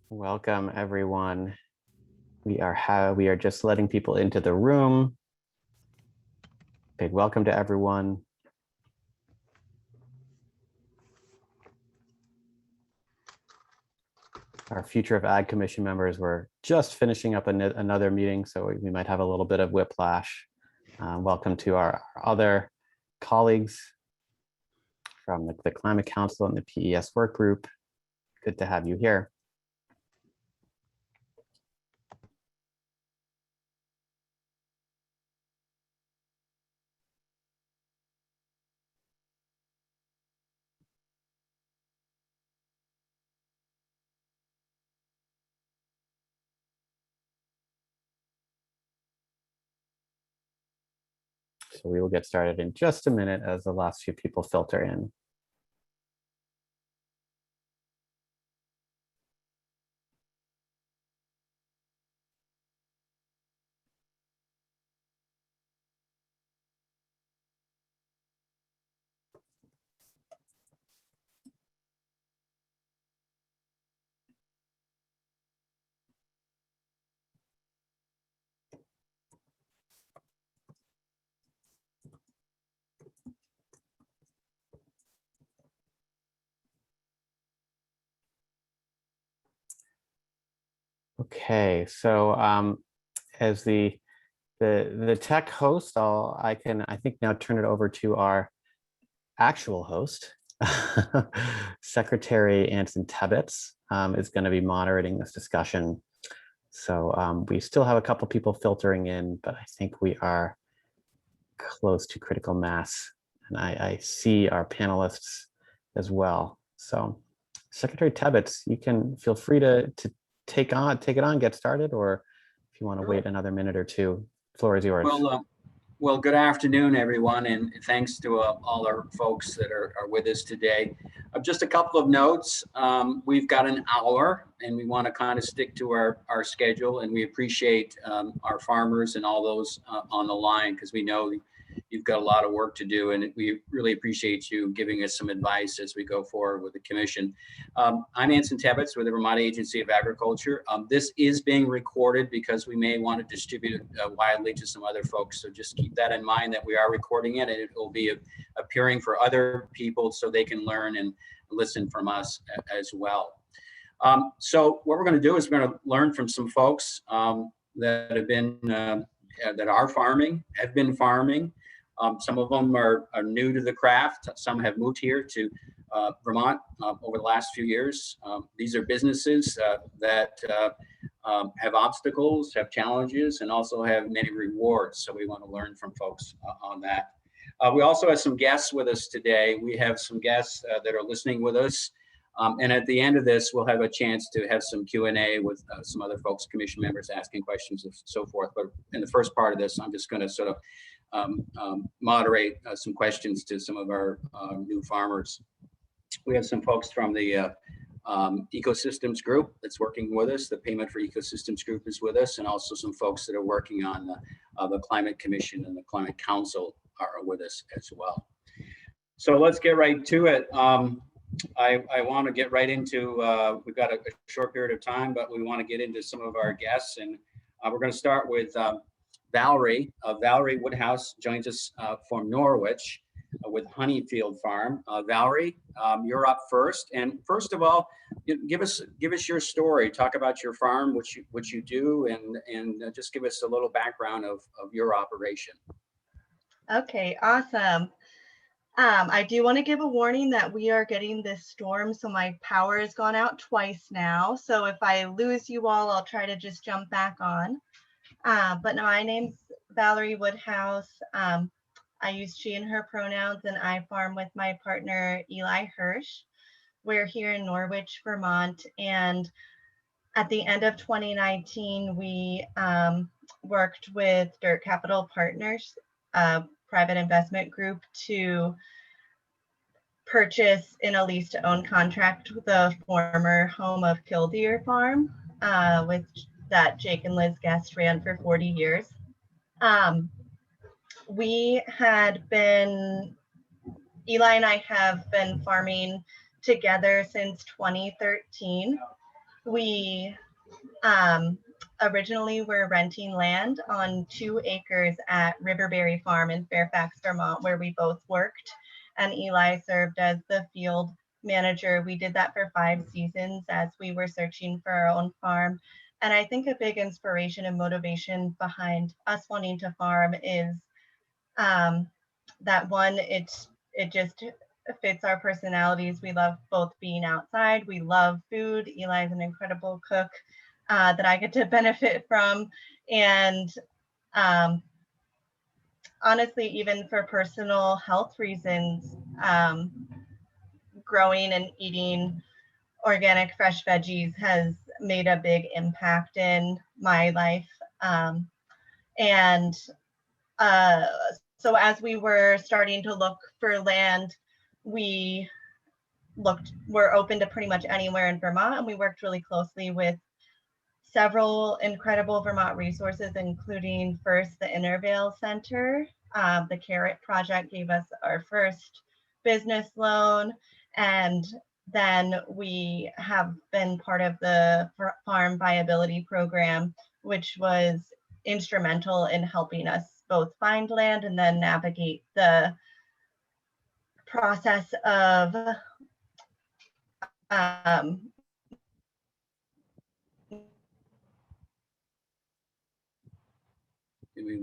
Welcome, everyone. We are just letting people into the room. Big welcome to everyone. Our Future of Ag Commission members were just finishing up another meeting, so we might have a little bit of whiplash. Welcome to our other colleagues from the Climate Council and the PES work group. Good to have you here. So we will get started in just a minute as the last few people filter in. Okay, so as the tech host, I think now turn it over to our actual host, Secretary Anson Tebbetts is going to be moderating this discussion. So we still have a couple people filtering in, but I think we are close to critical mass, and I see our panelists as well. So Secretary Tebbetts, you can feel free to take it on, get started, or if you want to wait another minute or two, the floor is yours. Well, good afternoon, everyone, and thanks to all our folks that are with us today. Just a couple of notes. We've got an hour, and we want to kind of stick to our schedule, and we appreciate our farmers and all those on the line, because we know you've got a lot of work to do, and we really appreciate you giving us some advice as we go forward with the commission. I'm Anson Tebbetts with the Vermont Agency of Agriculture. This is being recorded because we may want to distribute it widely to some other folks. So just keep that in mind, that we are recording it, and it will be appearing for other people so they can learn and listen from us as well. So what we're going to do is we're going to learn from some folks that have been that are farming, have been farming. Some of them are new to the craft. Some have moved here to Vermont over the last few years. These are businesses that have obstacles, have challenges, and also have many rewards. So we want to learn from folks on that. We also have some guests with us today. We have some guests that are listening with us. And at the end of this, we'll have a chance to have some Q&A with some other folks, commission members asking questions and so forth. But in the first part of this, I'm just going to sort of moderate some questions to some of our new farmers. We have some folks from the ecosystems group that's working with us. The Payment for Ecosystems group is with us, and also some folks that are working on the Climate Commission and the Climate Council are with us as well. So let's get right to it. I want to get right into, we've got a short period of time, but we want to get into some of our guests, and we're going to start with Valerie. Valerie Woodhouse joins us from Norwich with Honeyfield Farm. Valerie, you're up first. And first of all, give us your story. Talk about your farm, what you do, and just give us a little background of your operation. Okay, awesome. I do want to give a warning that we are getting this storm, so my power has gone out twice now. So if I lose you all, I'll try to just jump back on. But no, my name's Valerie Woodhouse. I use she and her pronouns, and I farm with my partner, Eli Hirsch. We're here in Norwich, Vermont. And at the end of 2019, we worked with Dirt Capital Partners, private investment group, to purchase in a lease to own contract the former home of Killdeer Farm, that Jake and Liz Guest ran for 40 years. We had been, Eli and I have been farming together since 2013. we originally were renting land on 2 acres at Riverberry Farm in Fairfax, Vermont, where we both worked. And Eli served as the field manager. We did that for 5 seasons as we were searching for our own farm. And I think a big inspiration and motivation behind us wanting to farm is that one, it just fits our personalities. We love both being outside. We love food. Eli's an incredible cook that I get to benefit from. And honestly, even for personal health reasons, growing and eating organic fresh veggies has made a big impact in my life. And so as we were starting to look for land, we're open to pretty much anywhere in Vermont, and we worked really closely with several incredible Vermont resources, including first the Intervale Center. The Carrot Project gave us our first business loan, and then we have been part of the Farm Viability Program, which was instrumental in helping us both find land and then navigate the process of Did we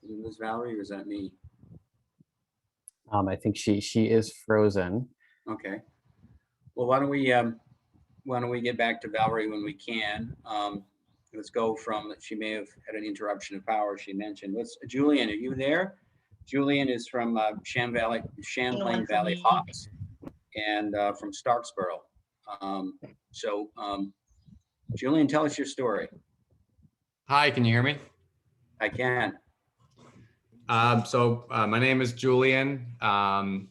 lose Valerie, or is that me? I think she is frozen. Okay. Well, why don't we get back to Valerie when we can? Let's go from, she may have had an interruption of power, she mentioned. Julian, are you there? Julian is from Champlain Valley Hops and from Starksboro. Julian, tell us your story. Hi, can you hear me? I can. My name is Julian. I'm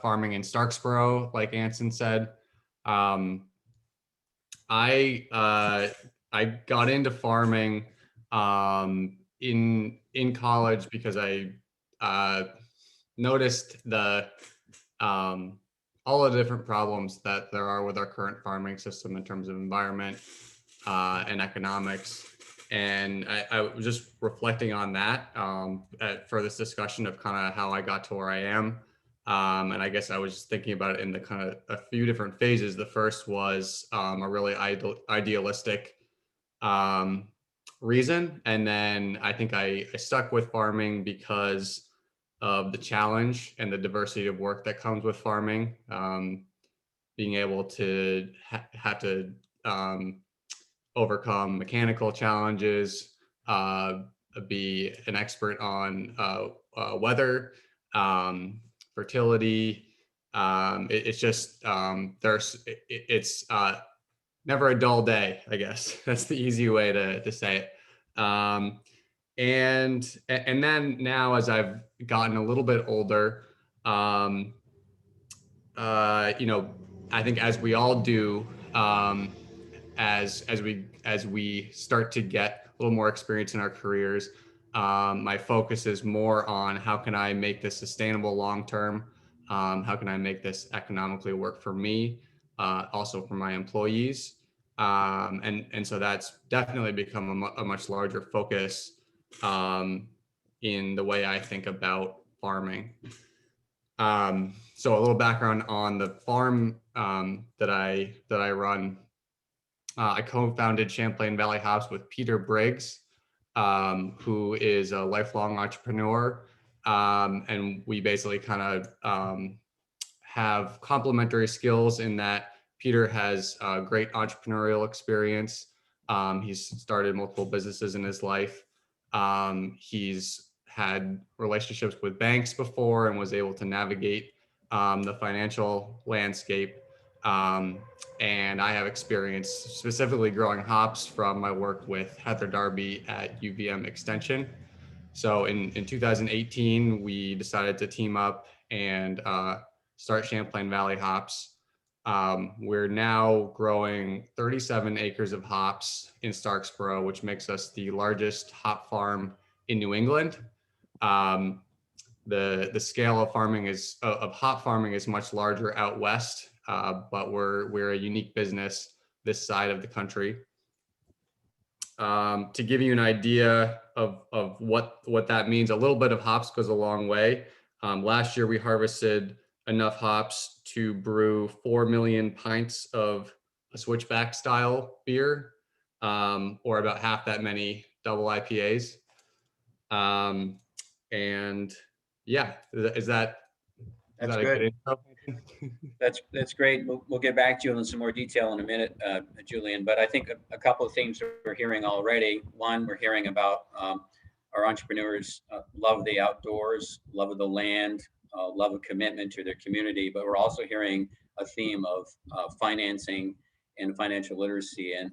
farming in Starksboro, like Anson said. I got into farming in college because I noticed all the different problems that there are with our current farming system in terms of environment and economics. And I was just reflecting on that for this discussion of kind of how I got to where I am. And I guess I was just thinking about it in the kind of a few different phases. The first was a really idealistic reason. And then I think I stuck with farming because of the challenge and the diversity of work that comes with farming. Being able to have to overcome mechanical challenges, be an expert on weather, fertility. It's just it's never a dull day, I guess. That's the easy way to say it. And then now, as I've gotten a little bit older, I think as we all do, as we start to get a little more experience in our careers, my focus is more on how can I make this sustainable long term? How can I make this economically work for me, also for my employees? And so that's definitely become a much larger focus in the way I think about farming. So a little background on the farm that I run. I co-founded Champlain Valley Hops with Peter Briggs, who is a lifelong entrepreneur. And we basically kind of have complementary skills in that Peter has great entrepreneurial experience. He's started multiple businesses in his life. He's had relationships with banks before and was able to navigate the financial landscape. And I have experience specifically growing hops from my work with Heather Darby at UVM Extension. So in 2018, we decided to team up and start Champlain Valley Hops. We're now growing 37 acres of hops in Starksboro, which makes us the largest hop farm in New England. The scale of farming of hop farming is much larger out west but we're a unique business this side of the country. To give you an idea of what that means, a little bit of hops goes a long way. Last year we harvested enough hops to brew 4 million pints of a switchback style beer, or about half that many double IPAs. And yeah, is that That's a good. intro? That's great. We'll get back to you in some more detail in a minute, Julian. But I think a couple of things we're hearing already. One, we're hearing about our entrepreneurs love the outdoors, love of the land, love of commitment to their community. But we're also hearing a theme of financing and financial literacy and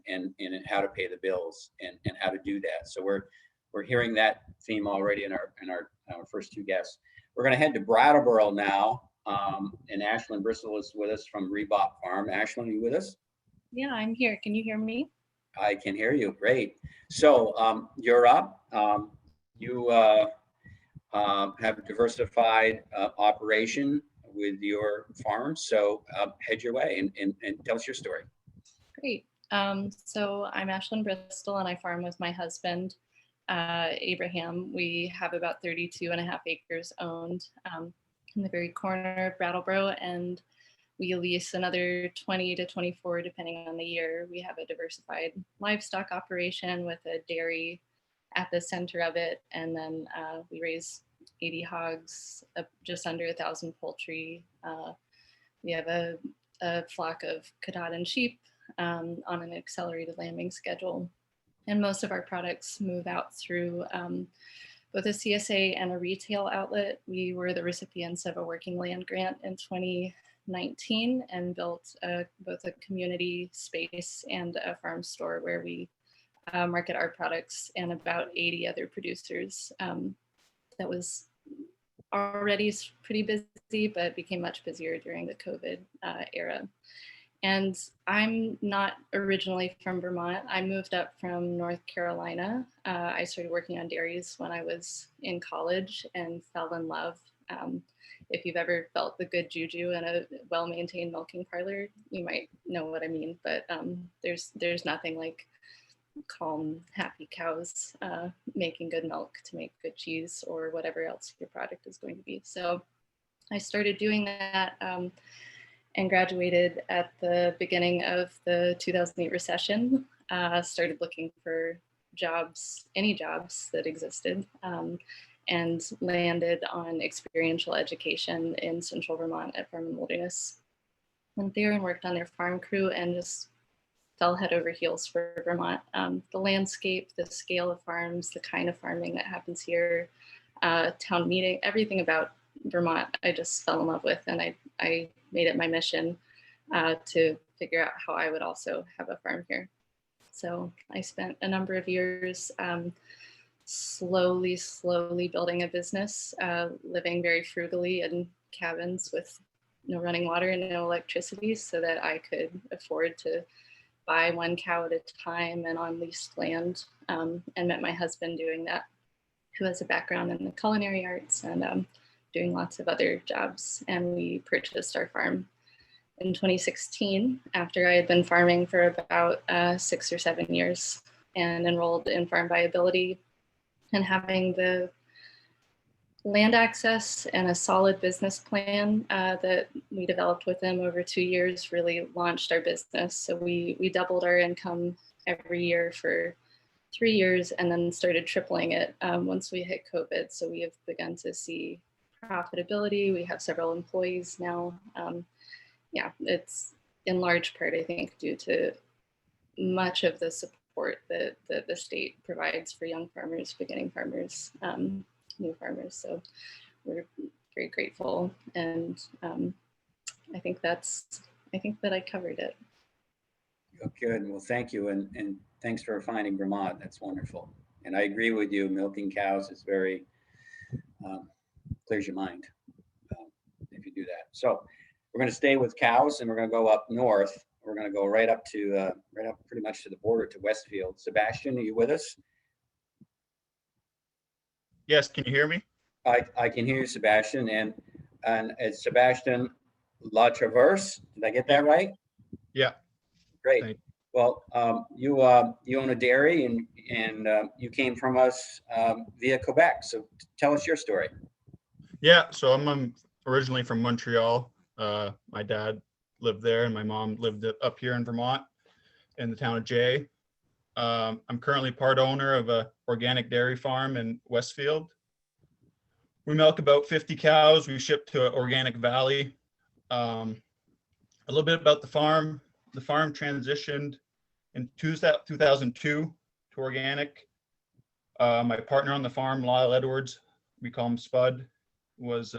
how to pay the bills and how to do that. So we're hearing that theme already in our first two guests. We're going to head to Brattleboro now. And Ashlyn Bristol is with us from Reebok Farm. Ashlyn, are you with us? Yeah, I'm here. Can you hear me? I can hear you. Great. So you're up. You have diversified operation with your farm. So head your way and tell us your story. Great. So I'm Ashlyn Bristol and I farm with my husband, Abraham. We have about 32.5 acres owned in the very corner of Brattleboro, and we lease another 20 to 24 depending on the year. We have a diversified livestock operation with a dairy at the center of it, and then we raise 80 hogs, just under 1,000 poultry. We have a flock of Katahdin sheep on an accelerated lambing schedule. And most of our products move out through both a CSA and a retail outlet. We were the recipients of a working land grant in 2019 and built both a community space and a farm store where we market our products and about 80 other producers. That was already pretty busy, but became much busier during the COVID era. And I'm not originally from Vermont. I moved up from North Carolina. I started working on dairies when I was in college and fell in love. If you've ever felt the good juju in a well-maintained milking parlor, you might know what I mean, but there's nothing like calm, happy cows making good milk to make good cheese or whatever else your product is going to be. So I started doing that and graduated at the beginning of the 2008 recession. Started looking for jobs, any jobs that existed, and landed on experiential education in Central Vermont at Farm and Wilderness. Went there and worked on their farm crew and just fell head over heels for Vermont. The landscape, the scale of farms, the kind of farming that happens here, town meeting, everything about Vermont, I just fell in love with, and I made it my mission to figure out how I would also have a farm here. So I spent a number of years slowly building a business, living very frugally in cabins with no running water and no electricity so that I could afford to buy one cow at a time and on leased land, and met my husband doing that, who has a background in the culinary arts and doing lots of other jobs. And we purchased our farm in 2016 after I had been farming for about 6 or 7 years and enrolled in farm viability. And having the land access and a solid business plan that we developed with them over 2 years really launched our business. So we doubled our income every year for 3 years and then started tripling it once we hit COVID. So we have begun to see profitability. We have several employees now. Yeah, it's in large part, I think, due to much of the support that the state provides for young farmers, beginning farmers, new farmers. So we're very grateful. And I think that I covered it. Good. Well, thank you. And thanks for finding Vermont. That's wonderful. And I agree with you. Milking cows is very, clears your mind if you do that. So we're going to stay with cows and we're going to go up north. We're going to go right up pretty much to the border to Westfield. Sebastian, are you with us? Yes, can you hear me? I can hear you, Sebastian. And as Sebastian La Traverse. Did I get that right? Yeah. Great. Thank Well, you own a dairy and you came from us via Quebec. So tell us your story. Yeah. So I'm originally from Montreal. My dad lived there and my mom lived up here in Vermont in the town of Jay. I'm currently part owner of a organic dairy farm in Westfield. We milk about 50 cows. We ship to Organic Valley. A little bit about the farm. The farm transitioned in 2002 to organic. My partner on the farm, Lyle Edwards, we call him Spud, was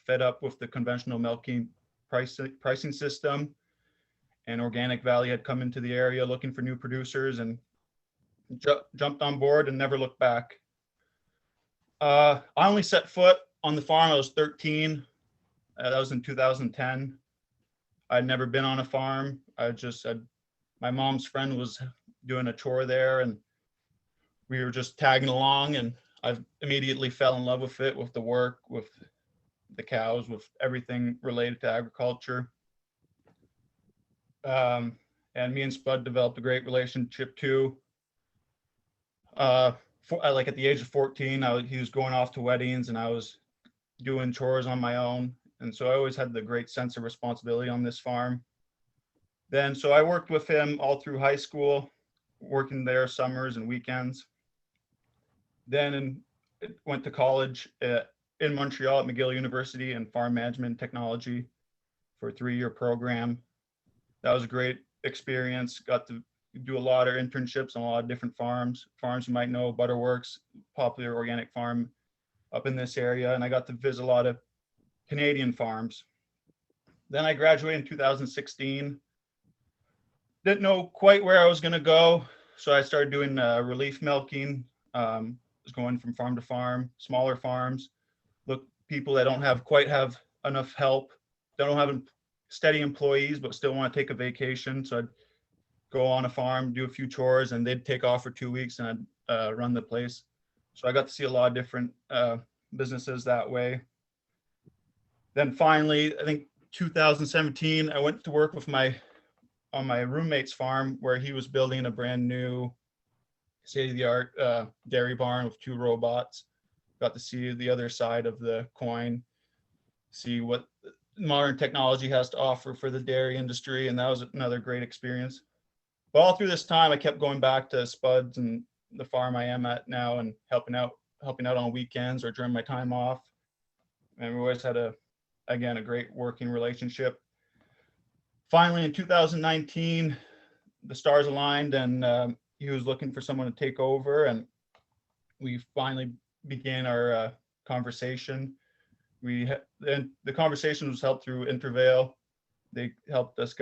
fed up with the conventional milking pricing system. And Organic Valley had come into the area looking for new producers and jumped on board and never looked back. I only set foot on the farm. I was 13. That was in 2010. I'd never been on a farm. My mom's friend was doing a chore there and we were just tagging along, and I immediately fell in love with it, with the work, with the cows, with everything related to agriculture. And me and Spud developed a great relationship too. Like at the age of 14, he was going off to weddings and I was doing chores on my own. And so I always had the great sense of responsibility on this farm. So I worked with him all through high school, working there summers and weekends. Then went to college in Montreal at McGill University in farm management and technology for a 3-year program. That was a great experience. Got to do a lot of internships on a lot of different farms you might know, Butterworks, popular organic farm up in this area. And I got to visit a lot of Canadian farms. Then I graduated in 2016. Didn't know quite where I was going to go. So I started doing relief milking. Was going from farm to farm, smaller farms, look, people that don't quite have enough help, don't have steady employees, but still want to take a vacation. So I'd go on a farm, do a few chores, and they'd take off for 2 weeks and I'd run the place. So I got to see a lot of different businesses that way. Then finally, I think 2017, I went to work with on my roommate's farm where he was building a brand new state-of-the-art dairy barn with 2 robots. Got to see the other side of the coin, see what modern technology has to offer for the dairy industry, and that was another great experience. But all through this time, I kept going back to Spuds and the farm I am at now and helping out on weekends or during my time off. And we always had a great working relationship. Finally, in 2019, the stars aligned and he was looking for someone to take over, and we finally began our conversation. The conversation was helped through Intervale. They helped us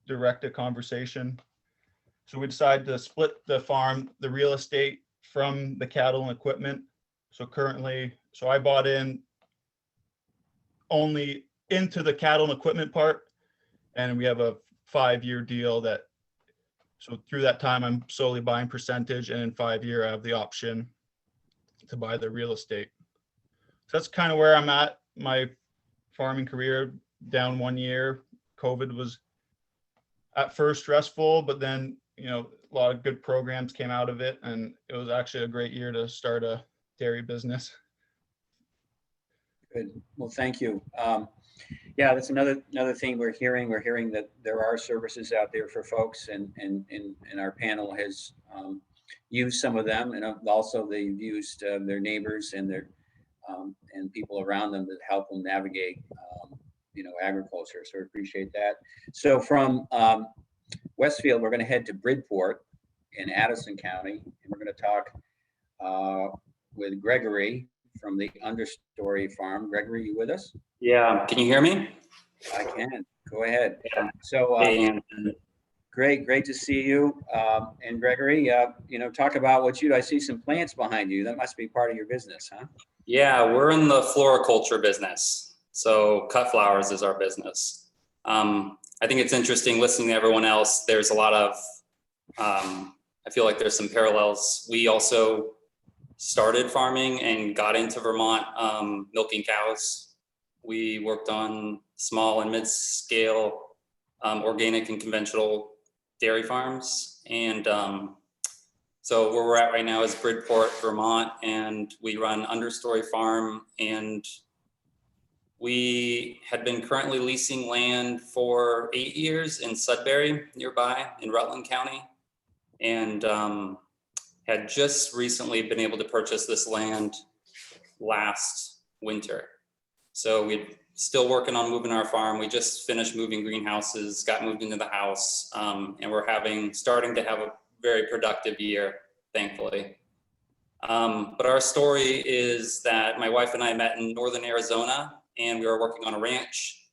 direct a conversation. So we decided to split the farm, the real estate from the cattle and equipment. So I bought in only into the cattle and equipment part, and we have a 5-year deal so through that time, I'm solely buying percentage, and in 5 years, I have the option to buy the real estate. So that's kind of where I'm at. My farming career down 1 year. COVID was at first stressful, but then, a lot of good programs came out of it, and it was actually a great year to start a dairy business. Good. Well, thank you. Yeah, that's another thing we're hearing. We're hearing that there are services out there for folks, and our panel has used some of them, and also they've used their neighbors and their and people around them to help them navigate, agriculture. So I appreciate that. So from Westfield, we're going to head to Bridport in Addison County, and we're going to talk with Gregory from the Understory Farm. Gregory, you with us? Yeah, can you hear me? I can. Go ahead. Yeah. So great to see you. And Gregory, talk about I see some plants behind you. That must be part of your business, huh? Yeah, we're in the floriculture business. So cut flowers is our business. I think it's interesting listening to everyone else. There's a lot of, I feel like there's some parallels. We also started farming and got into Vermont milking cows. We worked on small and mid-scale organic and conventional dairy farms. And so where we're at right now is Bridport, Vermont, and we run Understory Farm. And we had been currently leasing land for 8 years in Sudbury, nearby in Rutland County, and had just recently been able to purchase this land last winter. So we're still working on moving our farm. We just finished moving greenhouses, got moved into the house, and we're starting to have a very productive year, thankfully. But our story is that my wife and I met in northern Arizona, and we were working on a ranch,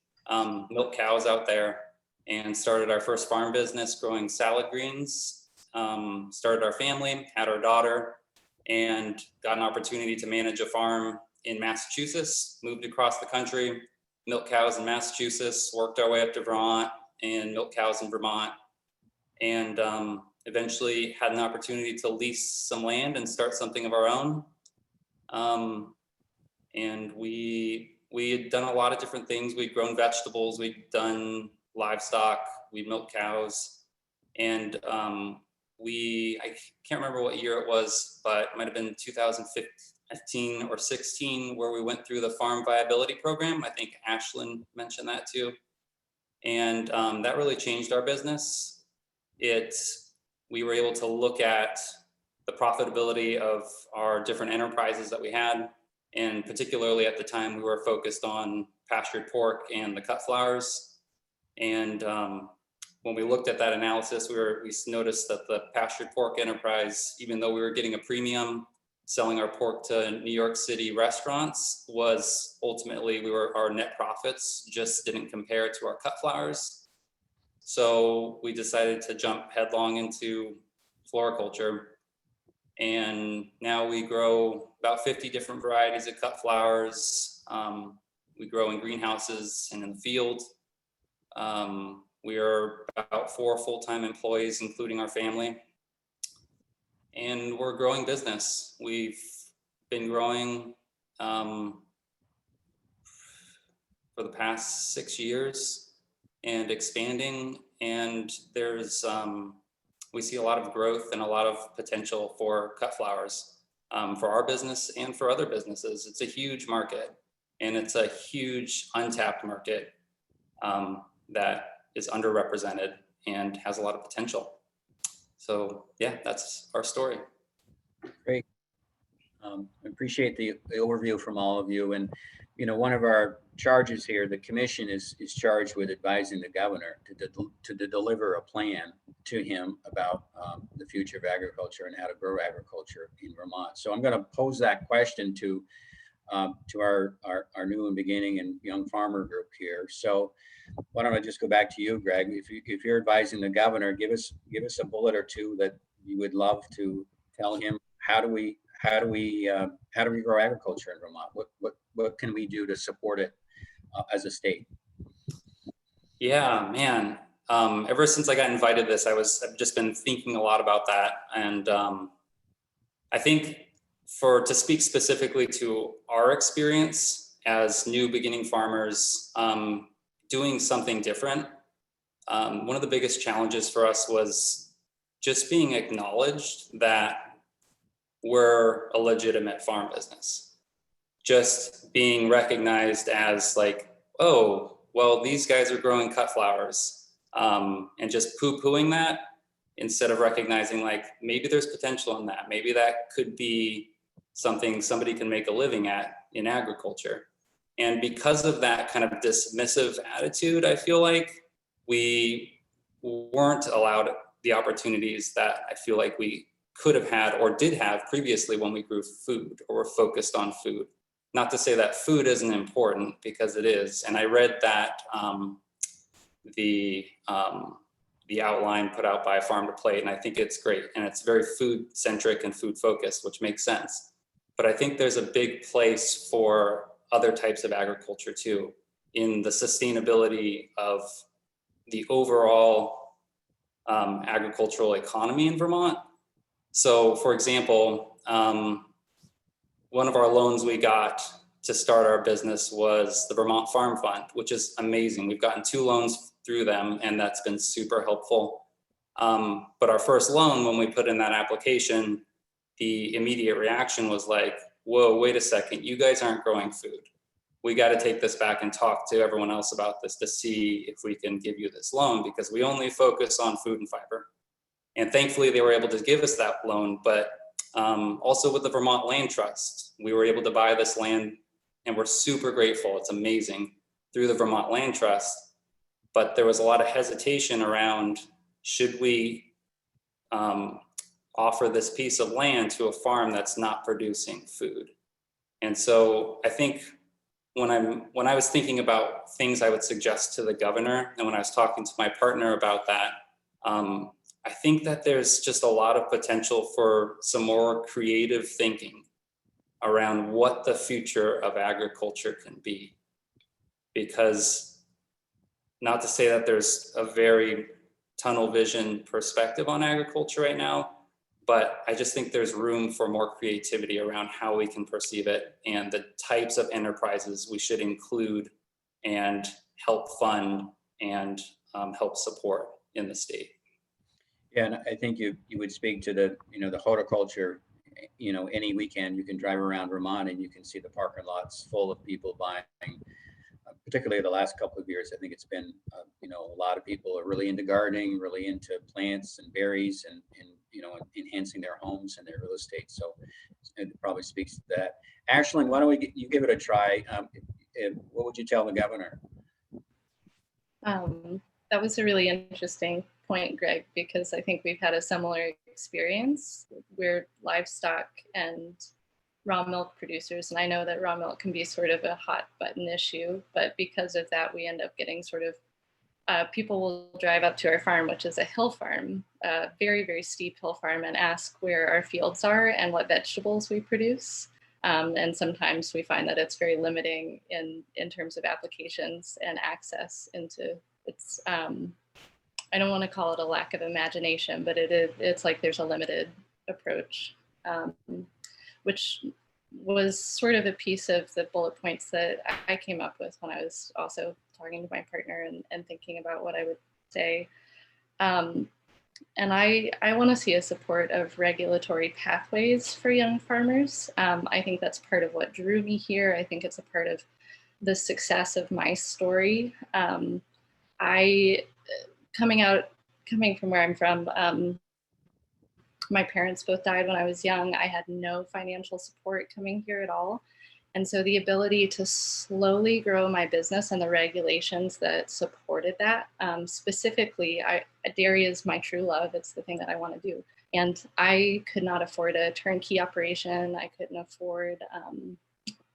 milk cows out there, and started our first farm business growing salad greens. Started our family, had our daughter, and got an opportunity to manage a farm in Massachusetts. Moved across the country, milk cows in Massachusetts, worked our way up to Vermont and milk cows in Vermont, and eventually had an opportunity to lease some land and start something of our own. And we had done a lot of different things. We'd grown vegetables, we'd done livestock, we'd milked cows, and I can't remember what year it was, but it might have been 2015 or 16 where we went through the farm viability program. I think Ashlyn mentioned that too. And that really changed our business. We were able to look at the profitability of our different enterprises that we had. And particularly at the time, we were focused on pastured pork and the cut flowers. And when we looked at that analysis, we noticed that the pastured pork enterprise, even though we were getting a premium selling our pork to New York City restaurants, was ultimately our net profits just didn't compare to our cut flowers. So we decided to jump headlong into floriculture. And now we grow about 50 different varieties of cut flowers. We grow in greenhouses and in the field. We are about 4 full-time employees, including our family. And we're a growing business. We've been growing for the past 6 years and expanding. And we see a lot of growth and a lot of potential for cut flowers for our business and for other businesses. It's a huge market, and it's a huge untapped market that is underrepresented and has a lot of potential. So yeah, that's our story. Great. I appreciate the overview from all of you. And, you know, one of our charges here, the commission is charged with advising the governor to deliver a plan to him about the future of agriculture and how to grow agriculture in Vermont. So I'm going to pose that question to our new and beginning and young farmer group here. So why don't I just go back to you, Greg? If you're advising the governor, give us a bullet or two that you would love to tell him. How do we grow agriculture in Vermont? What can we do to support it as a state? Yeah, man. Ever since I got invited to this, I've just been thinking a lot about that. And I think to speak specifically to our experience as new beginning farmers, doing something different, one of the biggest challenges for us was just being acknowledged that we're a legitimate farm business. Just being recognized as like, oh, well, these guys are growing cut flowers, and just poo-pooing that instead of recognizing like, maybe there's potential in that. Maybe that could be something somebody can make a living at in agriculture. And because of that kind of dismissive attitude, I feel like we weren't allowed the opportunities that I feel like we could have had or did have previously when we grew food or were focused on food. Not to say that food isn't important, because it is. And I read that the outline put out by Farm to Plate, and I think it's great. And it's very food centric and food focused, which makes sense. But I think there's a big place for other types of agriculture too, in the sustainability of the overall agricultural economy in Vermont. So for example, one of our loans we got to start our business was the Vermont Farm Fund, which is amazing. We've gotten 2 loans through them, and that's been super helpful. But our first loan, when we put in that application, the immediate reaction was like, whoa, wait a second, you guys aren't growing food. We got to take this back and talk to everyone else about this to see if we can give you this loan, because we only focus on food and fiber. And thankfully they were able to give us that loan. But also with the Vermont Land Trust, we were able to buy this land, and we're super grateful. It's amazing, through the Vermont Land Trust. But there was a lot of hesitation around, should we offer this piece of land to a farm that's not producing food? And so I think when I was thinking about things I would suggest to the governor, and when I was talking to my partner about that, I think that there's just a lot of potential for some more creative thinking around what the future of agriculture can be. Because, not to say that there's a very tunnel vision perspective on agriculture right now, but I just think there's room for more creativity around how we can perceive it and the types of enterprises we should include and help fund and help support in the state. Yeah, and I think you would speak to the, the horticulture. Any weekend you can drive around Vermont and you can see the parking lots full of people buying. Particularly the last couple of years, I think it's been, a lot of people are really into gardening, really into plants and berries, and enhancing their homes and their real estate. So it probably speaks to that. Ashlyn, why don't you give it a try? What would you tell the governor? That was a really interesting point, Greg, because I think we've had a similar experience. We're livestock and raw milk producers, and I know that raw milk can be sort of a hot button issue, but because of that, we end up getting sort of, people will drive up to our farm, which is a hill farm, a very, very steep hill farm, and ask where our fields are and what vegetables we produce. And sometimes we find that it's very limiting in terms of applications and access into it's, I don't want to call it a lack of imagination, but it's like there's a limited approach. Which was sort of a piece of the bullet points that I came up with when I was also talking to my partner and thinking about what I would say. And I want to see a support of regulatory pathways for young farmers. I think that's part of what drew me here. I think it's a part of the success of my story. Coming from where I'm from, my parents both died when I was young. I had no financial support coming here at all. And so the ability to slowly grow my business and the regulations that supported that, specifically, dairy is my true love. It's the thing that I want to do. And I could not afford a turnkey operation. I couldn't afford,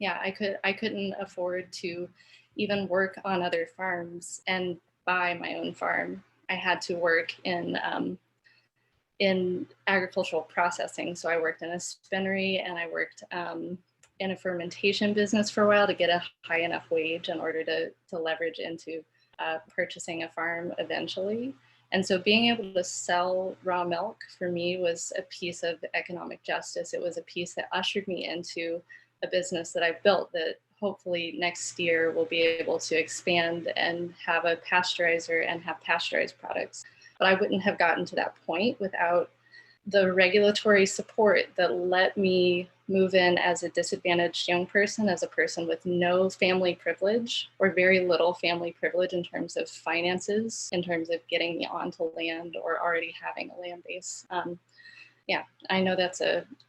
I couldn't afford to even work on other farms and buy my own farm. I had to work in agricultural processing. So I worked in a spinnery, and I worked in a fermentation business for a while to get a high enough wage in order to leverage into purchasing a farm eventually. And so being able to sell raw milk for me was a piece of economic justice. It was a piece that ushered me into a business that I've built that hopefully next year we'll be able to expand and have a pasteurizer and have pasteurized products. But I wouldn't have gotten to that point without the regulatory support that let me move in as a disadvantaged young person, as a person with no family privilege or very little family privilege in terms of finances, in terms of getting me onto land or already having a land base. I know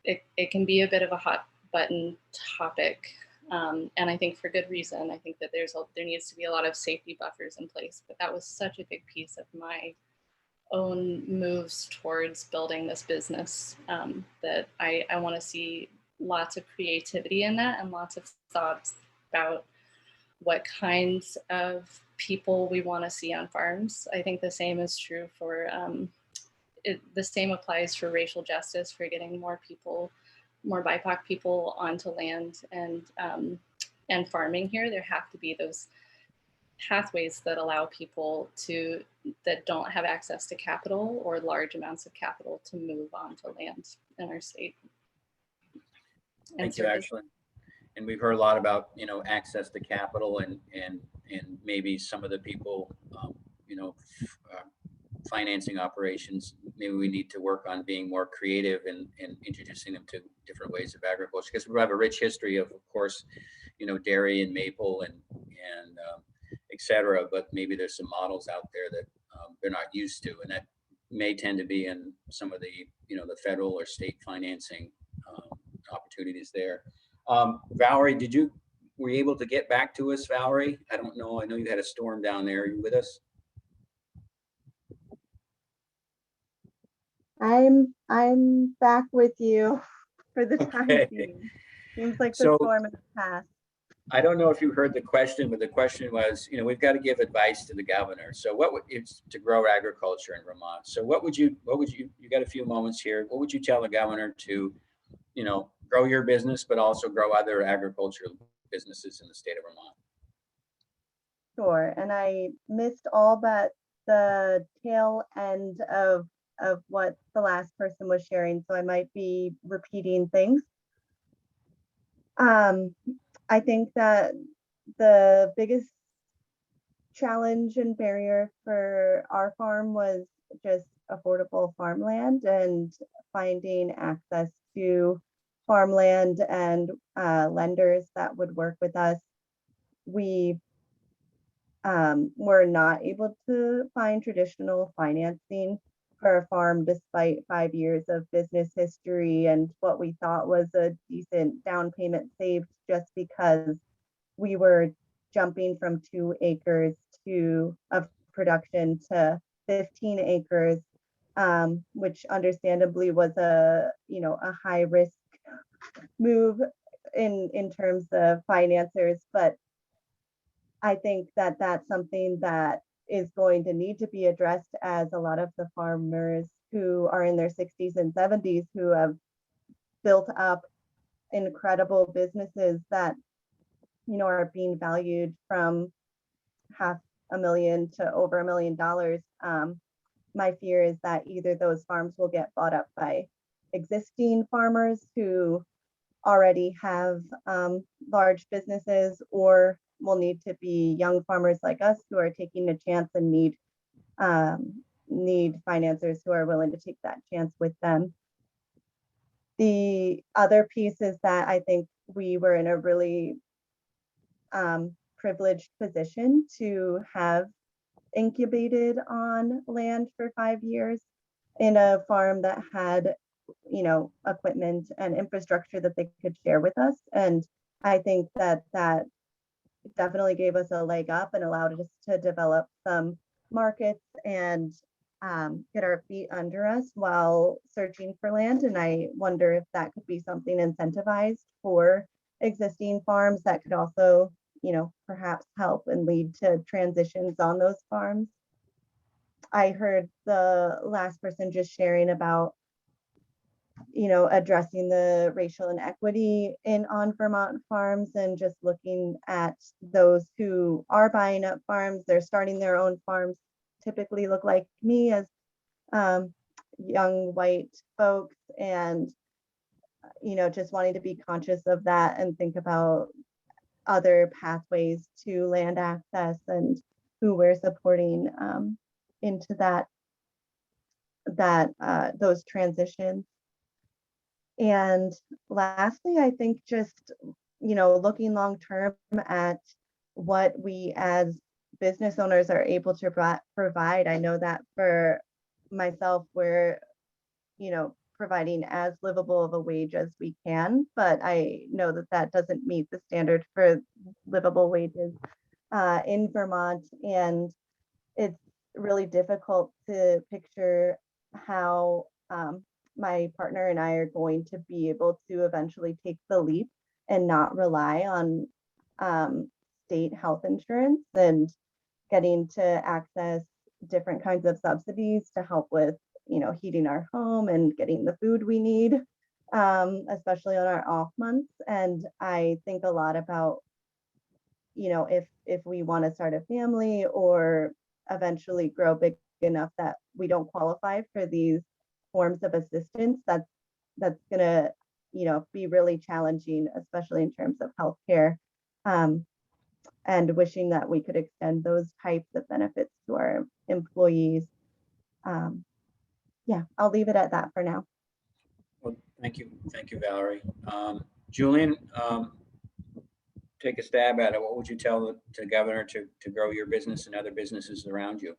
it can be a bit of a hot button topic. And I think for good reason. I think that there needs to be a lot of safety buffers in place, but that was such a big piece of my own moves towards building this business that I want to see lots of creativity in that and lots of thoughts about what kinds of people we want to see on farms. I think the same is true for, the same applies for racial justice, for getting more BIPOC people onto land and farming here. There have to be those pathways that allow people that don't have access to capital or large amounts of capital to move onto land in our state. Thank you, Ashlyn. and we've heard a lot about, access to capital and maybe some of the people, financing operations. Maybe we need to work on being more creative and introducing them to different ways of agriculture, because we have a rich history of course, dairy and maple and et cetera, but maybe there's some models out there that they're not used to, and that may tend to be in some of the, the federal or state financing opportunities there. Valerie, were you able to get back to us, Valerie? I don't know. I know you had a storm down there. Are you with us? I'm back with you for the time Okay. being. Seems like the So- storm has passed. I don't know if you heard the question, but the question was, we've got to give advice to the governor. So it's to grow agriculture in Vermont. So what would you got a few moments here. What would you tell the governor to, grow your business, but also grow other agricultural businesses in the state of Vermont? Sure, and I missed all but the tail end of what the last person was sharing, so I might be repeating things. I think that the biggest challenge and barrier for our farm was just affordable farmland and finding access to farmland and lenders that would work with us. We were not able to find traditional financing for a farm despite 5 years of business history and what we thought was a decent down payment saved, just because we were jumping from 2 acres of production to 15 acres, which understandably was a high risk move in terms of financiers, but I think that that's something that is going to need to be addressed, as a lot of the farmers who are in their 60s and 70s who have built up incredible businesses that are being valued from $500,000 to over $1 million. My fear is that either those farms will get bought up by existing farmers who already have large businesses, or will need to be young farmers like us who are taking a chance and need financiers who are willing to take that chance with them. The other piece is that I think we were in a really privileged position to have incubated on land for 5 years in a farm that had equipment and infrastructure that they could share with us, and I think that definitely gave us a leg up and allowed us to develop some markets and get our feet under us while searching for land. And I wonder if that could be something incentivized for existing farms that could also, perhaps help and lead to transitions on those farms. I heard the last person just sharing about, addressing the racial inequity on Vermont farms, and just looking at those who are buying up farms, they're starting their own farms, typically look like me as young white folks, and just wanting to be conscious of that and think about other pathways to land access and who we're supporting into those transitions. And lastly, I think just, looking long term at what we as business owners are able to provide. I know that for myself, we're, providing as livable of a wage as we can, but I know that that doesn't meet the standard for livable wages in Vermont. And it's really difficult to picture how my partner and I are going to be able to eventually take the leap and not rely on state health insurance and getting to access different kinds of subsidies to help with, heating our home and getting the food we need, especially on our off months. And I think a lot about, if we want to start a family or eventually grow big enough that we don't qualify for these forms of assistance, that's going to be really challenging, especially in terms of healthcare. And wishing that we could extend those types of benefits to our employees. Yeah, I'll leave it at that for now. Well, thank you, Valerie. Julian, take a stab at it. What would you tell the governor to grow your business and other businesses around you?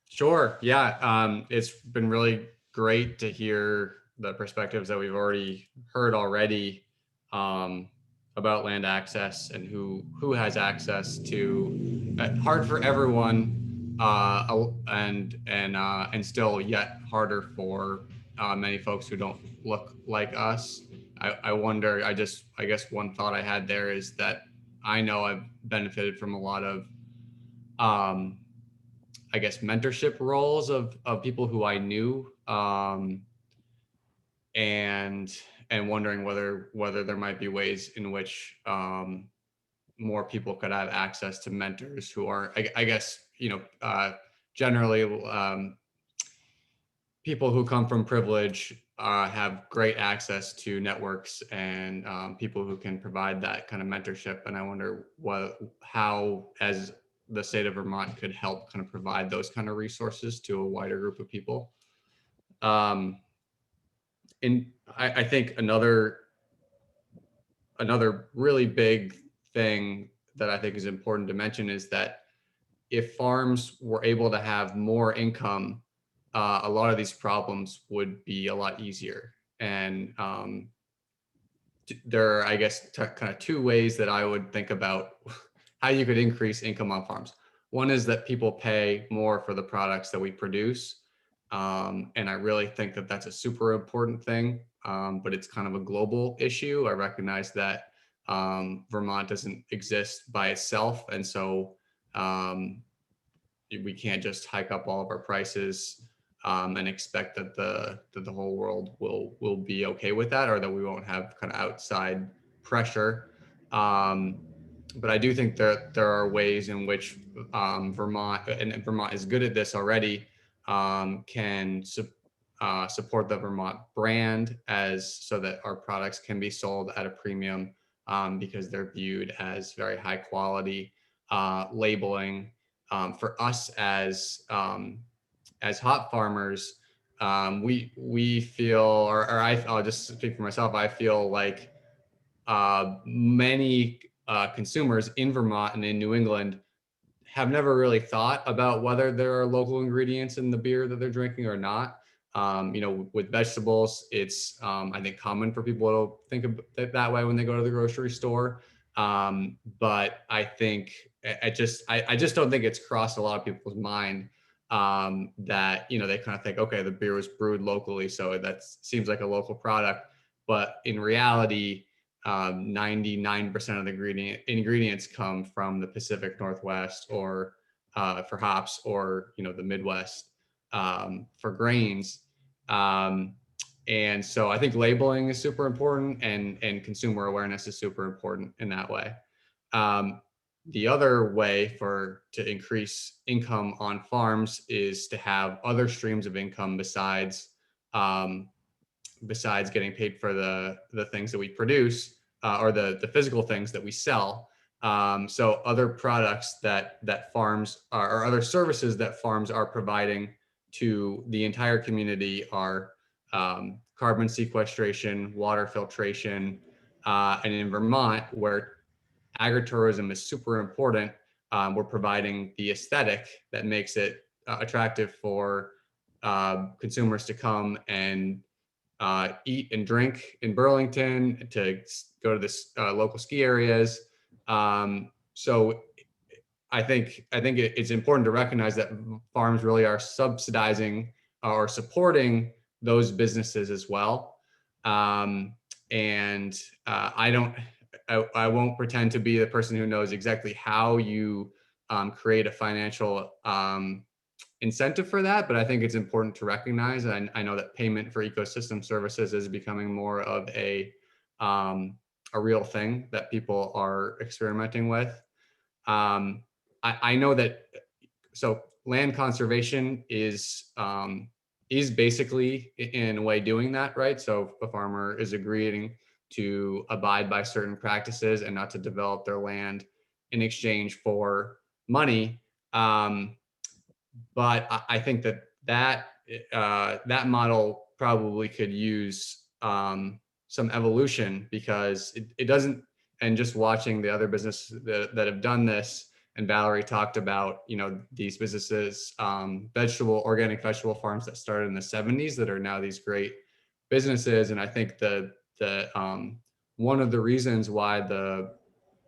Sure. Yeah. It's been really great to hear the perspectives that we've already heard already about land access and who has access to. Hard for everyone, and still yet harder for many folks who don't look like us. I wonder. I guess one thought I had there is that I know I've benefited from a lot of I guess mentorship roles of people who I knew, and wondering whether there might be ways in which more people could have access to mentors who are, I guess, generally people who come from privilege have great access to networks and people who can provide that kind of mentorship. And I wonder how, as the state of Vermont, could help kind of provide those kind of resources to a wider group of people. And I think another really big thing that I think is important to mention is that if farms were able to have more income, a lot of these problems would be a lot easier. And there are, I guess, kind of two ways that I would think about how you could increase income on farms. One is that people pay more for the products that we produce. And I really think that that's a super important thing, but it's kind of a global issue. I recognize that Vermont doesn't exist by itself. And so we can't just hike up all of our prices and expect that the whole world will be okay with that, or that we won't have kind of outside pressure. But I do think that there are ways in which Vermont, and Vermont is good at this already, can support the Vermont brand so that our products can be sold at a premium because they're viewed as very high quality. Labeling for us as hop farmers, we feel, or I'll just speak for myself. I feel like many consumers in Vermont and in New England have never really thought about whether there are local ingredients in the beer that they're drinking or not. With vegetables, it's I think common for people to think of it that way when they go to the grocery store. But I think I just don't think it's crossed a lot of people's mind that they kind of think, okay, the beer was brewed locally, so that seems like a local product. But in reality, 99% of the ingredients come from the Pacific Northwest, or for hops, or the Midwest for grains. And so I think labeling is super important, and consumer awareness is super important in that way. The other way to increase income on farms is to have other streams of income besides getting paid for the things that we produce, or the physical things that we sell. So other products that farms or other services that farms are providing to the entire community are carbon sequestration, water filtration, and in Vermont, where agritourism is super important, we're providing the aesthetic that makes it attractive for consumers to come and eat and drink in Burlington, to go to the local ski areas. So I think it's important to recognize that farms really are subsidizing or supporting those businesses as well. And I won't pretend to be the person who knows exactly how you create a financial incentive for that, but I think it's important to recognize. And I know that payment for ecosystem services is becoming more of a real thing that people are experimenting with. I know that, so land conservation is is basically in a way doing that, right? So if a farmer is agreeing to abide by certain practices and not to develop their land in exchange for money. But I think that model probably could use some evolution, because it doesn't, and just watching the other businesses that have done this, and Valerie talked about, these businesses, organic vegetable farms that started in the 70s that are now these great businesses. And I think the one of the reasons why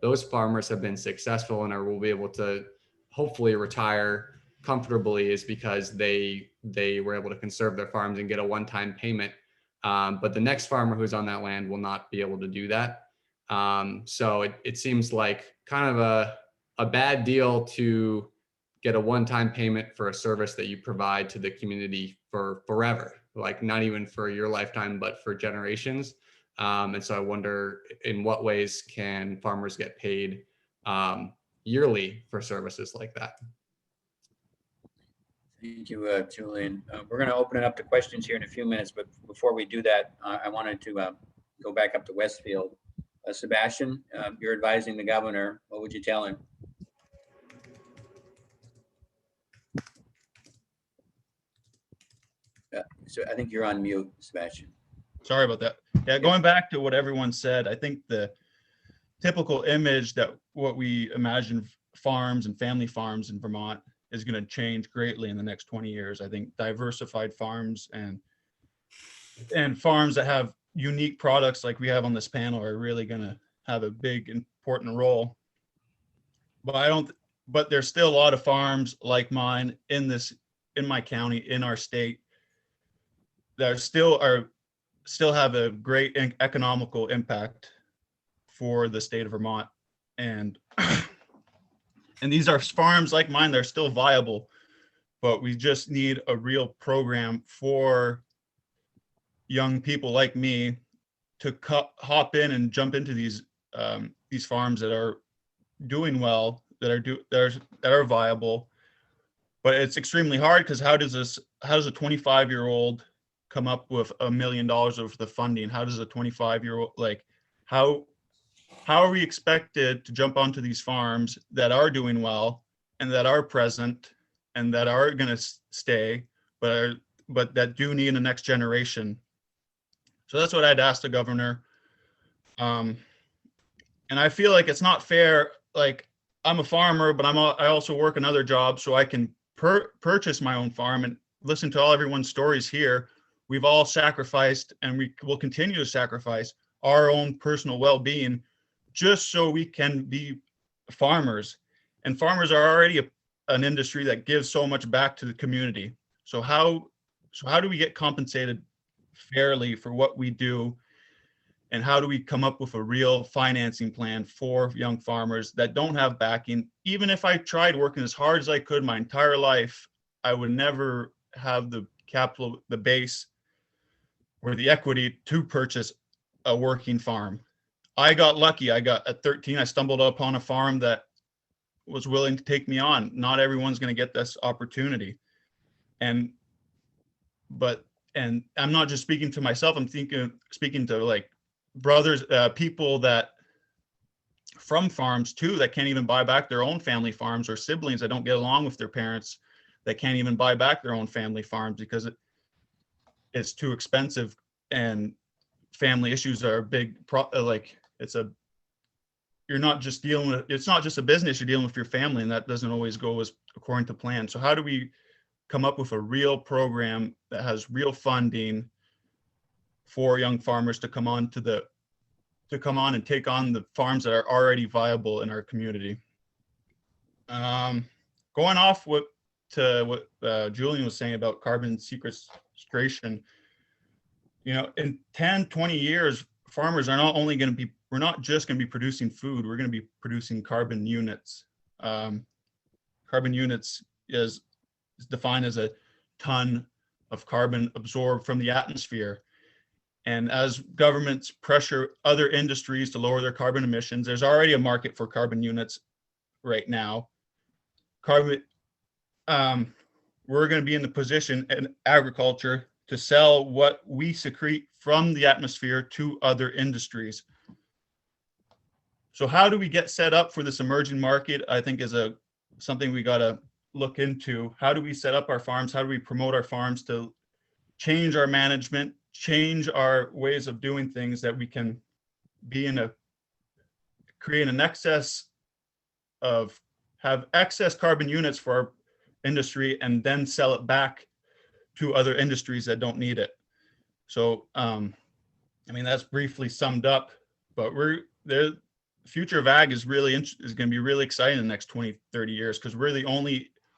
those farmers have been successful and will be able to hopefully retire comfortably is because they were able to conserve their farms and get a one-time payment. But the next farmer who's on that land will not be able to do that. So it seems like kind of a bad deal to get a one-time payment for a service that you provide to the community for forever, like not even for your lifetime, but for generations. And so I wonder, in what ways can farmers get paid yearly for services like that? Thank you, Julian. We're going to open it up to questions here in a few minutes, but before we do that, I wanted to go back up to Westfield. Sebastian, you're advising the governor. What would you tell him? So I think you're on mute, Sebastian. Sorry about that. Yeah, going back to what everyone said, I think the typical image that what we imagine farms and family farms in Vermont is going to change greatly in the next 20 years. I think diversified farms and farms that have unique products like we have on this panel are really going to have a big important role. But there's still a lot of farms like mine in my county, in our state, that still have a great economical impact for the state of Vermont. And and these are farms like mine, they're still viable, but we just need a real program for young people like me to hop in and jump into these farms that are doing well, that are viable. But it's extremely hard, because how does a 25-year-old come up with $1 million of the funding? How does a 25-year-old, like, how are we expected to jump onto these farms that are doing well and that are present and that are going to stay, but that do need a next generation? So that's what I'd ask the governor. And I feel like it's not fair. Like, I'm a farmer, but I also work another job, so I can purchase my own farm. And listen to everyone's stories here. We've all sacrificed, and we will continue to sacrifice our own personal well-being just so we can be farmers. And farmers are already an industry that gives so much back to the community. So how do we get compensated fairly for what we do? And how do we come up with a real financing plan for young farmers that don't have backing? Even if I tried working as hard as I could my entire life, I would never have the capital, the base, or the equity to purchase a working farm. I got lucky. At 13, I stumbled upon a farm that was willing to take me on. Not everyone's going to get this opportunity. And I'm not just speaking to myself. I'm speaking to like brothers, people that from farms too, that can't even buy back their own family farms, or siblings that don't get along with their parents that can't even buy back their own family farms because it's too expensive, and family issues are a big it's not just a business, you're dealing with your family, and that doesn't always go as according to plan. So how do we come up with a real program that has real funding for young farmers to come on and take on the farms that are already viable in our community? Going off what Julian was saying about carbon sequestration, in 10, 20 years, farmers are we're not just going to be producing food, we're going to be producing carbon units. Carbon units is defined as a ton of carbon absorbed from the atmosphere. And as governments pressure other industries to lower their carbon emissions, there's already a market for carbon units right now. We're we're going to be in the position in agriculture to sell what we secrete from the atmosphere to other industries. So how do we get set up for this emerging market? I think is something we got to look into. How do we set up our farms? How do we promote our farms to change our management, change our ways of doing things, that we can be create an excess of, have excess carbon units for our industry and then sell it back to other industries that don't need it. So, I mean, that's briefly summed up, but the future of ag is going to be really exciting in the next 20, 30 years, because we're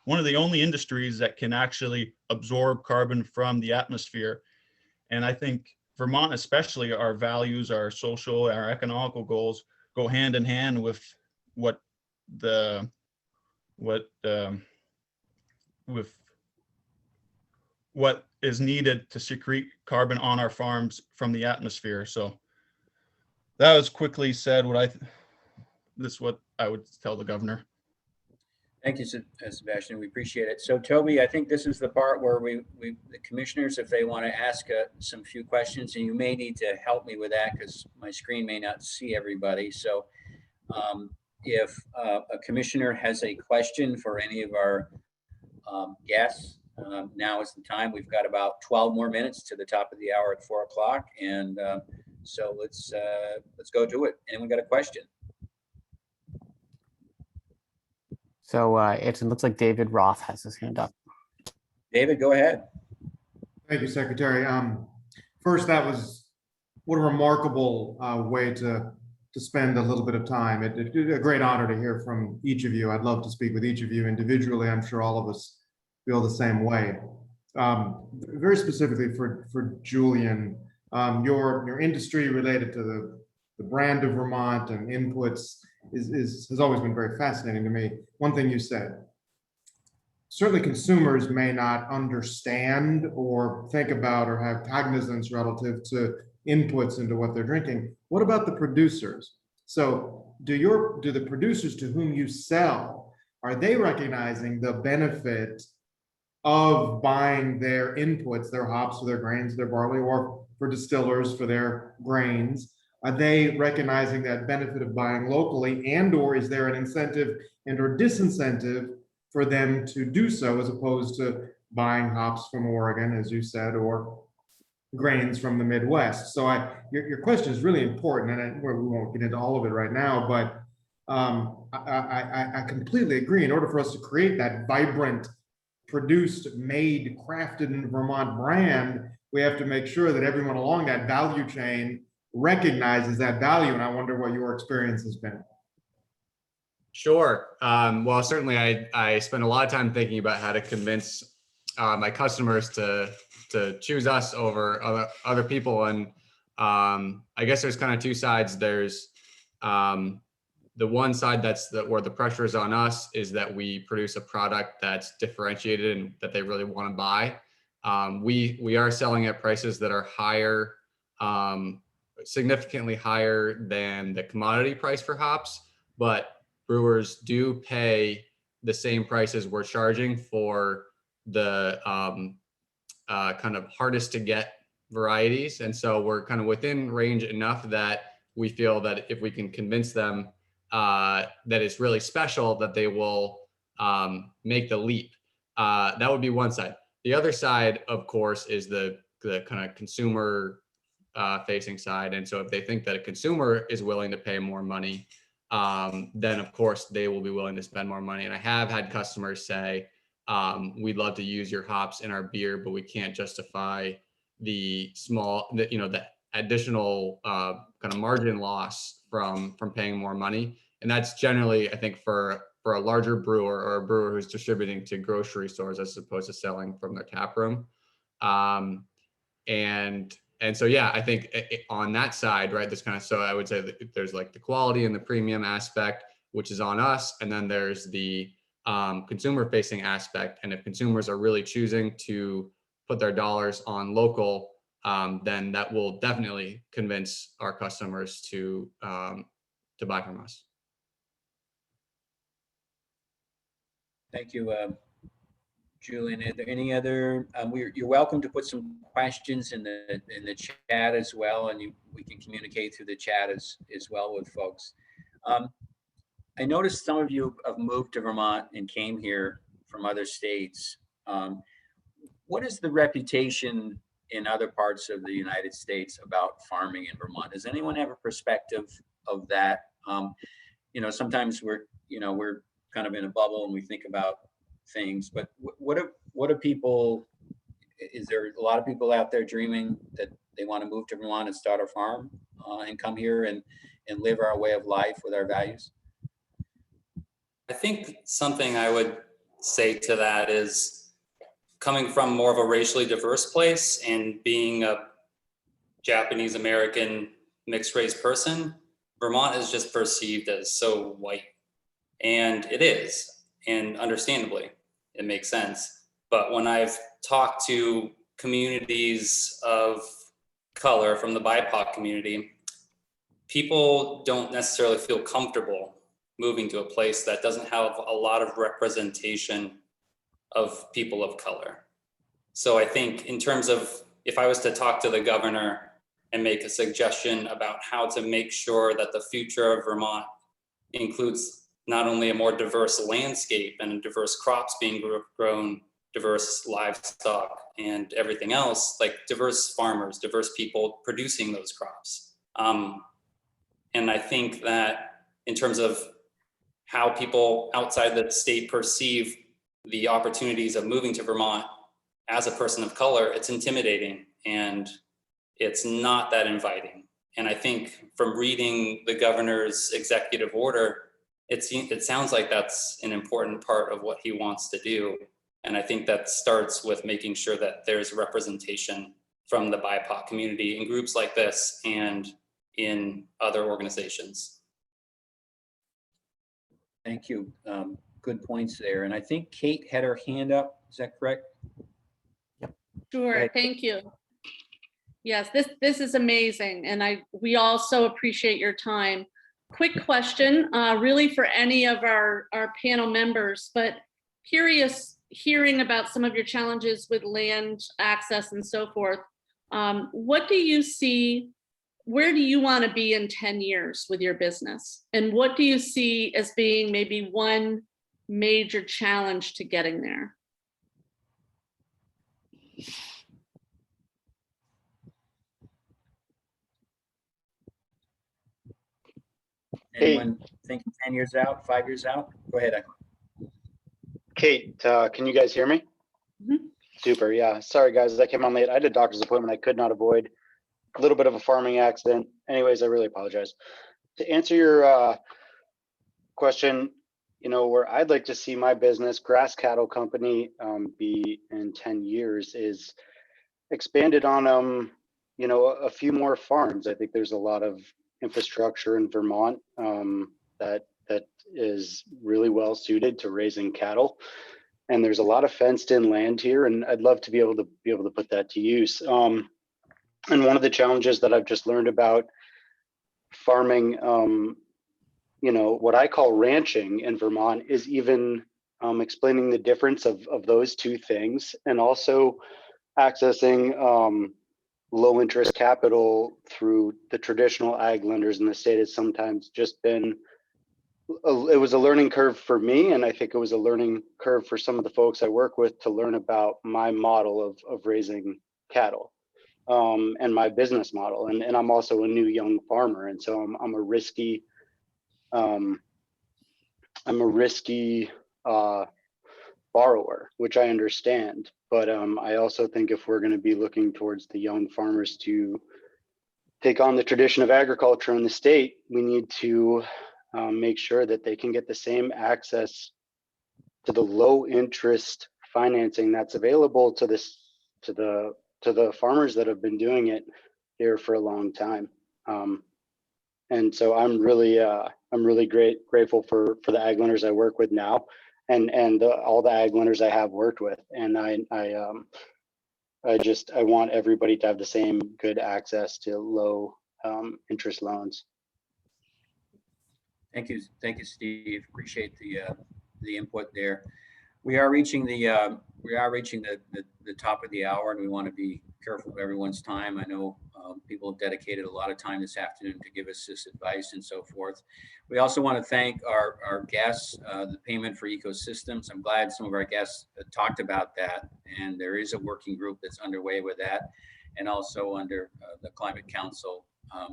one of the only industries that can actually absorb carbon from the atmosphere. And I think Vermont, especially, our values, our social, our economical goals go hand in hand with what is needed to secrete carbon on our farms from the atmosphere. So that was quickly said. This is what I would tell the governor. Thank you, Sebastian. We appreciate it. So Toby, I think this is the part where the commissioners, if they want to ask some few questions, and you may need to help me with that because my screen may not see everybody. So if a commissioner has a question for any of our guests, now is the time. We've got about 12 more minutes to the top of the hour at 4 o'clock. And so let's go to it. Anyone got a question? So it looks like David Roth has his hand up. David, go ahead. Thank you, Secretary. First, that was what a remarkable way to spend a little bit of time. It's a great honor to hear from each of you. I'd love to speak with each of you individually. I'm sure all of us feel the same way. Very specifically for Julian, your industry related to the brand of Vermont and inputs has always been very fascinating to me. One thing you said, certainly consumers may not understand or think about or have cognizance relative to inputs into what they're drinking. What about the producers? So do the producers to whom you sell, are they recognizing the benefit of buying their inputs, their hops, or their grains, their barley, or for distillers for their grains? Are they recognizing that benefit of buying locally, and or is there an incentive and or disincentive for them to do so, as opposed to buying hops from Oregon, as you said, or grains from the Midwest? So your question is really important, and we won't get into all of it right now, but I completely agree. In order for us to create that vibrant, produced, made, crafted in Vermont brand, we have to make sure that everyone along that value chain recognizes that value. And I wonder what your experience has been. Sure. Well, certainly I spend a lot of time thinking about how to convince my customers to choose us over other people. And I guess there's kind of two sides. There's the one side where the pressure is on us is that we produce a product that's differentiated and that they really want to buy. We are selling at prices that are higher, significantly higher than the commodity price for hops, but brewers do pay the same prices we're charging for the kind of hardest to get varieties. And so we're kind of within range enough that we feel that if we can convince them that it's really special, that they will make the leap. That would be one side. The other side, of course, is the kind of consumer facing side. And so if they think that a consumer is willing to pay more money, then of course they will be willing to spend more money. And I have had customers say, we'd love to use your hops in our beer, but we can't justify the additional kind of margin loss from paying more money. And that's generally, I think, for a larger brewer or a brewer who's distributing to grocery stores as opposed to selling from their tap room. And so, yeah, I think on that side, right, there's kind of, so I would say that there's like the quality and the premium aspect, which is on us. And then there's the consumer facing aspect. And if consumers are really choosing to put their dollars on local, then that will definitely convince our customers to buy from us. Thank you, Julian, are there any other, you're welcome to put some questions in the chat as well, and we can communicate through the chat as well with folks. I noticed some of you have moved to Vermont and came here from other states. What is the reputation in other parts of the United States about farming in Vermont? Does anyone have a perspective of that? You know, sometimes we're kind of in a bubble and we think about things, but what are people, is there a lot of people out there dreaming that they want to move to Vermont and start a farm and come here and live our way of life with our values? I think something I would say to that is, coming from more of a racially diverse place and being a Japanese American mixed race person, Vermont is just perceived as so white. And it is, and understandably, it makes sense. But when I've talked to communities of color from the BIPOC community, people don't necessarily feel comfortable moving to a place that doesn't have a lot of representation of people of color. So I think in terms of, if I was to talk to the governor and make a suggestion about how to make sure that the future of Vermont includes not only a more diverse landscape and diverse crops being grown, diverse livestock and everything else, like diverse farmers, diverse people producing those crops. And I think that in terms of how people outside the state perceive the opportunities of moving to Vermont as a person of color, it's intimidating and it's not that inviting. And I think from reading the governor's executive order, it sounds like that's an important part of what he wants to do. And I think that starts with making sure that there's representation from the BIPOC community in groups like this and in other organizations. Thank you. Good points there. And I think Kate had her hand up. Is that correct? Sure, Right. thank you. Yes, this is amazing, and we also appreciate your time. Quick question, really for any of our panel members, but curious hearing about some of your challenges with land access and so forth. What do you see, where do you want to be in 10 years with your business? And what do you see as being maybe one major challenge to getting there? Anyone thinking 10 years out, 5 years out? Go ahead. Kate, can you guys hear me? Mm-hmm. Super, yeah. Sorry guys, I came on late. I had a doctor's appointment I could not avoid. A little bit of a farming accident. Anyways, I really apologize. To answer your question, you know, where I'd like to see my business, Grass Cattle Company, be in 10 years is expanded on, you know, a few more farms. I think there's a lot of infrastructure in Vermont that is really well suited to raising cattle, and there's a lot of fenced in land here, and I'd love to be able to put that to use. And one of the challenges that I've just learned about farming, you know, what I call ranching in Vermont is even explaining the difference of those two things, and also accessing low interest capital through the traditional ag lenders in the state has sometimes just been, it was a learning curve for me, and I think it was a learning curve for some of the folks I work with to learn about my model of raising cattle and my business model. And I'm also a new young farmer, and so I'm a risky borrower, which I understand. But I also think if we're going to be looking towards the young farmers to take on the tradition of agriculture in the state, we need to make sure that they can get the same access to the low interest financing that's available to the farmers that have been doing it here for a long time. And so I'm really grateful for the ag lenders I work with now, and all the ag lenders I have worked with. And I want everybody to have the same good access to low interest loans. Thank you, Steve. Appreciate the input there. We are reaching the we are reaching the top of the hour, and we want to be careful of everyone's time. I know people have dedicated a lot of time this afternoon to give us this advice and so forth. We also want to thank our guests, the payment for ecosystems. I'm glad some of our guests talked about that, and there is a working group that's underway with that, and also under the Climate Council.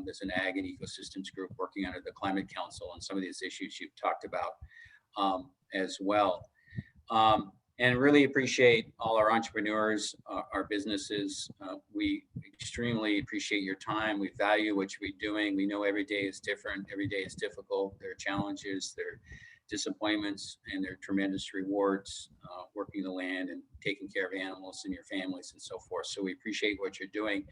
There's an ag and ecosystems group working under the Climate Council on some of these issues you've talked about as well. And really appreciate all our entrepreneurs, our businesses. We extremely appreciate your time. We value what you're doing. We know every day is different. Every day is difficult. There are challenges, there are disappointments, and there are tremendous rewards working the land and taking care of animals and your families and so forth. So we appreciate what you're doing.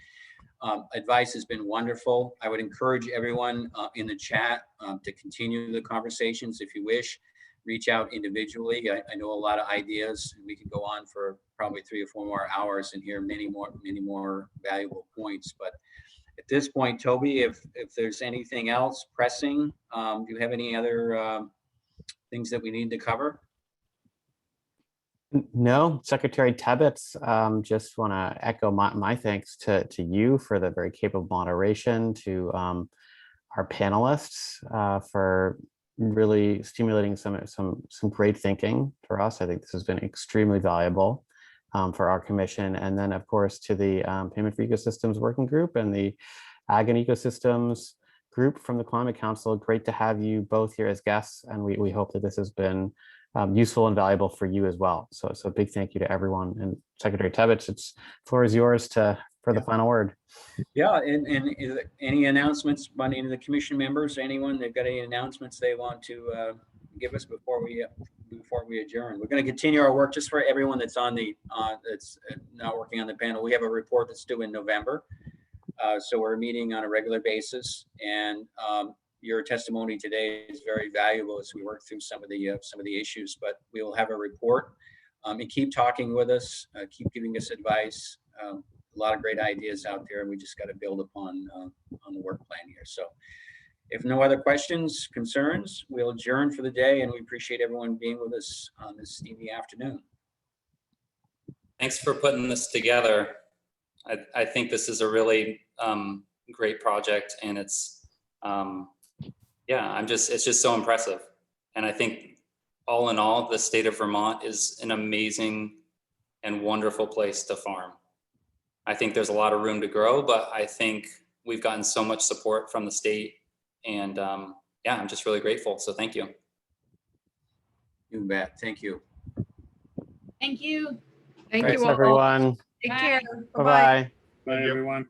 Advice has been wonderful. I would encourage everyone in the chat to continue the conversations if you wish. Reach out individually. I know a lot of ideas. We could go on for probably 3 or 4 more hours and hear many more valuable points. But at this point, Toby, if there's anything else pressing, do you have any other things that we need to cover? No, Secretary Tebbets, just want to echo my thanks to you for the very capable moderation, to our panelists for really stimulating some great thinking for us. I think this has been extremely valuable for our commission. And then, of course, to the Payment for Ecosystems Working Group and the Ag and Ecosystems Group from the Climate Council. Great to have you both here as guests, and we hope that this has been useful and valuable for you as well. So a big thank you to everyone. And Secretary Tebbets, the floor is yours for the final word. Yeah, and any announcements by any of the commission members, anyone, they've got any announcements they want to give us before we adjourn? We're going to continue our work. Just for everyone that's on the that's not working on the panel, we have a report that's due in November. So we're meeting on a regular basis, and your testimony today is very valuable as we work through some of the issues. But we will have a report, and keep talking with us, keep giving us advice. A lot of great ideas out there, and we just got to build upon the work plan here. So if no other questions, concerns, we'll adjourn for the day, and we appreciate everyone being with us on this steamy afternoon. Thanks for putting this together. I think this is a really great project, and it's it's just so impressive. And I think all in all, the state of Vermont is an amazing and wonderful place to farm. I think there's a lot of room to grow, but I think we've gotten so much support from the state, and I'm just really grateful. So thank you. You bet. Thank you. Thank you. Thanks, everyone. Take care. Bye-bye. Bye, everyone.